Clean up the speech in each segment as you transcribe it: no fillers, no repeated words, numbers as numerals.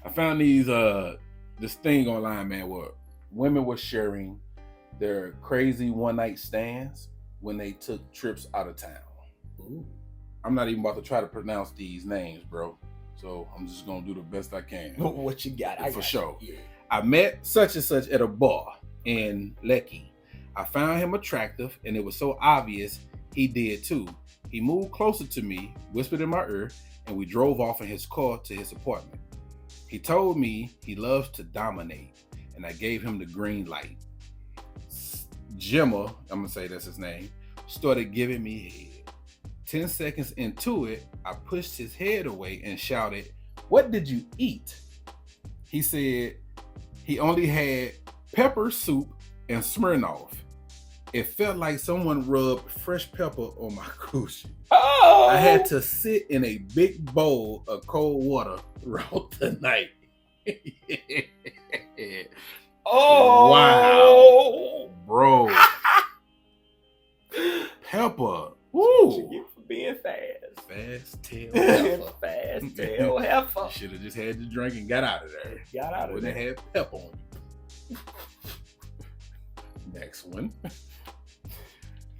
I found this thing online, man, where women were sharing their crazy one night stands when they took trips out of town. Ooh. I'm not even about to try to pronounce these names, bro. So I'm just gonna do the best I can. What you got? For sure. Yeah. I met such and such at a bar in Lecky. I found him attractive, and it was so obvious he did too. He moved closer to me, whispered in my ear, and we drove off in his car to his apartment. He told me he loves to dominate, and I gave him the green light. Jimmer, I'm gonna say that's his name, started giving me head. 10 seconds into it, I pushed his head away and shouted, "What did you eat?" He said he only had pepper soup and Smirnoff. It felt like someone rubbed fresh pepper on my coochie. Oh! I had to sit in a big bowl of cold water throughout the night. Oh! Wow. Bro. Pepper. What you get for being fast? Fast tail heifer. Fast tail heifer. Should have just had the drink and got out of there. Got out of Wouldn't there. have had pep on you. Next one.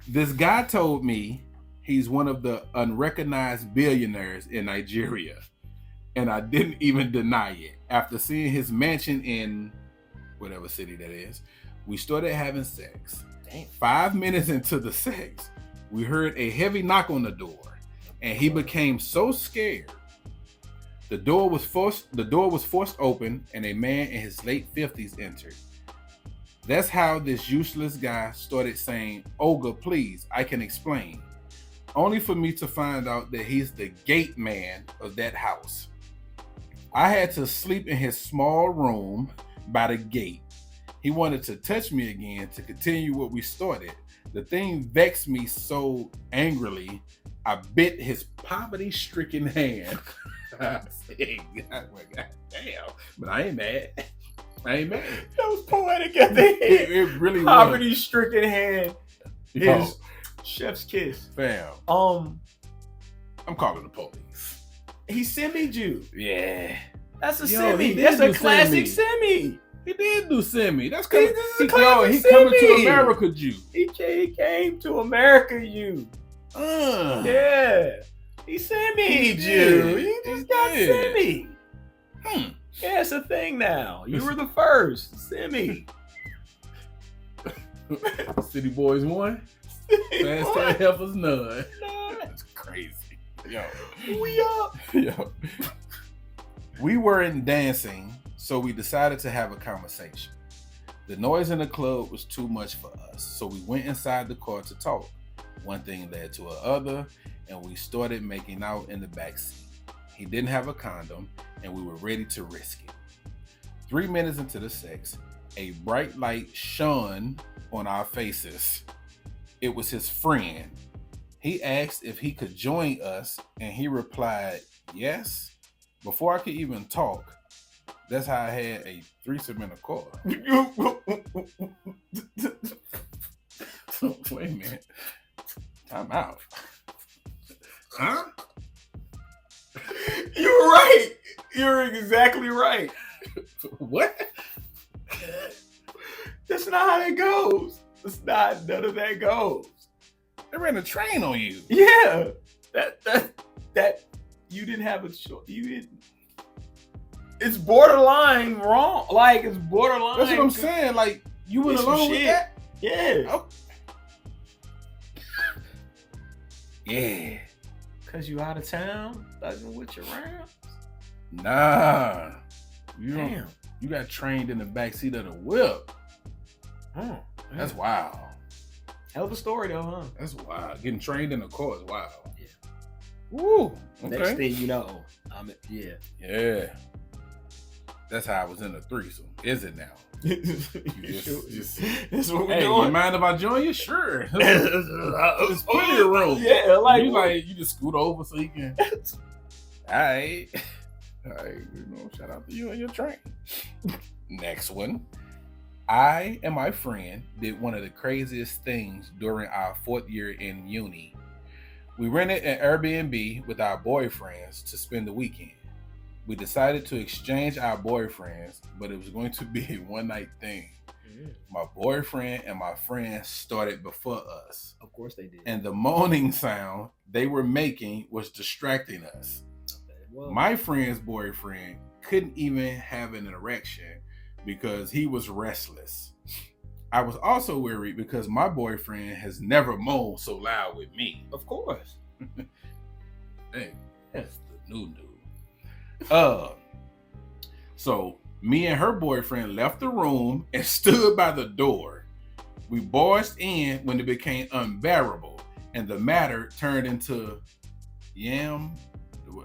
This guy told me he's one of the unrecognized billionaires in Nigeria, and I didn't even deny it. After seeing his mansion in whatever city that is, we started having sex. Damn. 5 minutes into the sex, we heard a heavy knock on the door, and he became so scared. The door was forced open, and a man in his late 50s entered. That's how this useless guy started saying, "Olga, please, I can explain." Only for me to find out that he's the gate man of that house. I had to sleep in his small room by the gate. He wanted to touch me again to continue what we started. The thing vexed me so angrily, I bit his poverty-stricken hand. I said, God damn, but I ain't mad. That was poetic at the end. It really was. Poverty-stricken hand. Yo, His chef's kiss. fam, I'm calling the police. He semi'd you. Yeah. That's a Yo, semi. he did That's a do classic semi. semi. He did do semi. That's This coming. is a classic He coming to semi. America, Jew. He came to America, you. Yeah. He semi'd He you. did. He just He got did. semi. Yeah, it's a thing now. You were the first. Semi. City Boys won. Fast Tail Heifers none. That's crazy. Yo. We up. Yo. We weren't dancing, so we decided to have a conversation. The noise in the club was too much for us, so we went inside the car to talk. One thing led to another, and we started making out in the back seat. He didn't have a condom, and we were ready to risk it. 3 minutes into the sex, a bright light shone on our faces. It was his friend. He asked if he could join us, and he replied, yes. Before I could even talk, that's how I had a threesome in a car. Wait a minute. Time out. Huh? You're right. You're exactly right. What? That's not how that goes. That's not none of that goes. They ran a train on you. Yeah. That you didn't have a choice. You didn't. It's borderline wrong. Like it's borderline. That's what I'm saying. Like you went It's some along with shit. that? Yeah. Oh. Yeah. Cause you out of town, thugging with your rounds. Nah. You don't. Damn. You got trained in the backseat of the whip. That's wild. Hell of a story though, huh? That's wild. Getting trained in a car is wild. Yeah. Woo. Okay. Next thing you know, yeah. Yeah. That's how I was in a threesome. Is it now? Just that's what we're Hey, doing. you mind if I join you? Sure. There's plenty of room. Yeah, like you just scoot over so you can. Alright. Alright, shout out to you and your train. Next one. I and my friend did one of the craziest things during our 4th year in uni. We rented an Airbnb with our boyfriends to spend the weekend. We decided to exchange our boyfriends, but it was going to be a one-night thing. My boyfriend and my friend started before us. Of course they did. And the moaning sound they were making was distracting us. Well, My friend's boyfriend couldn't even have an erection because he was restless. I was also worried because my boyfriend has never moaned so loud with me. of course. Hey, that's the new. So me and her boyfriend left the room and stood by the door. We barged in when it became unbearable, and the matter turned into yam.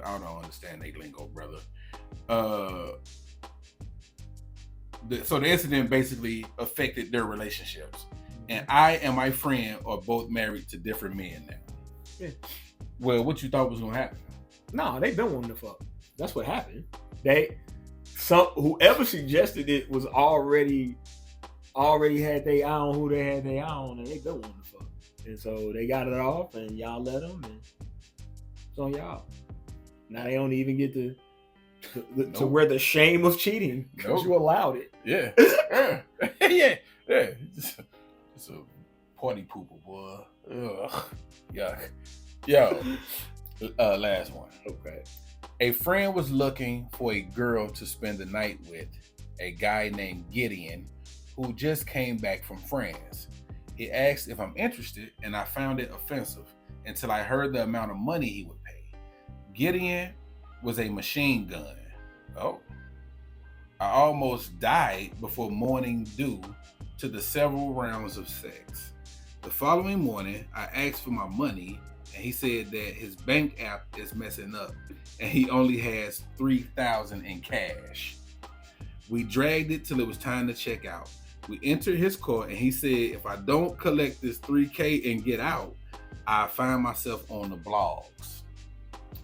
I don't understand they lingo, brother. So the incident basically affected their relationships, and I and my friend are both married to different men now. Yeah. Well, what you thought was gonna happen? No, they been wanting to fuck. That's what happened. Whoever suggested it was already had their eye on who they had their eye on, and they been wanting to fuck. And so they got it off, and y'all let them, and it's on y'all. Now they don't even get to wear the shame of cheating because you allowed it. Yeah. yeah. It's a party pooper, boy. Ugh. Yuck. Yo. Last one. Okay. A friend was looking for a girl to spend the night with, a guy named Gideon, who just came back from France. He asked if I'm interested, and I found it offensive until I heard the amount of money he would pay. Gideon was a machine gun. Oh. I almost died before morning due to the several rounds of sex. The following morning, I asked for my money, and he said that his bank app is messing up and he only has $3,000 in cash. We dragged it till it was time to check out. We entered his car and he said if I don't collect this $3K and get out, I find myself on the blogs.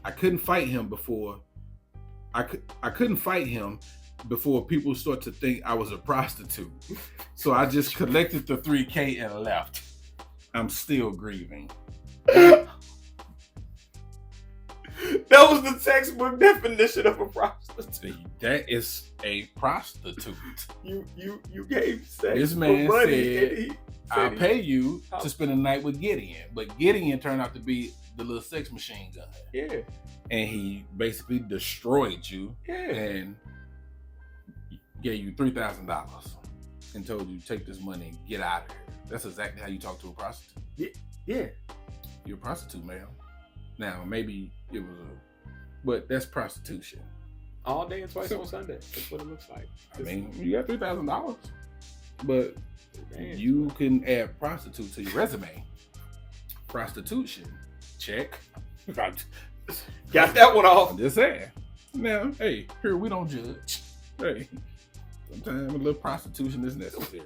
I couldn't fight him before people start to think I was a prostitute. So I just collected the $3K and left. I'm still grieving. That was the textbook definition of a prostitute. That is a prostitute. You gave sex. This man for money, said I'll pay you to spend a night with Gideon. But Gideon turned out to be the little sex machine gun. Yeah. And he basically destroyed you. Yeah. And gave you $3,000 and told you take this money and get out of here. That's exactly how you talk to a prostitute. Yeah. You're a prostitute, ma'am. Now, maybe it was but that's prostitution. All day and twice on Sunday. That's what it looks like. I mean, you got $3,000, but you can add prostitute to your resume. Prostitution, check. Got that one off. Just saying. Now, hey, here we don't judge. Hey, sometimes a little prostitution is necessary.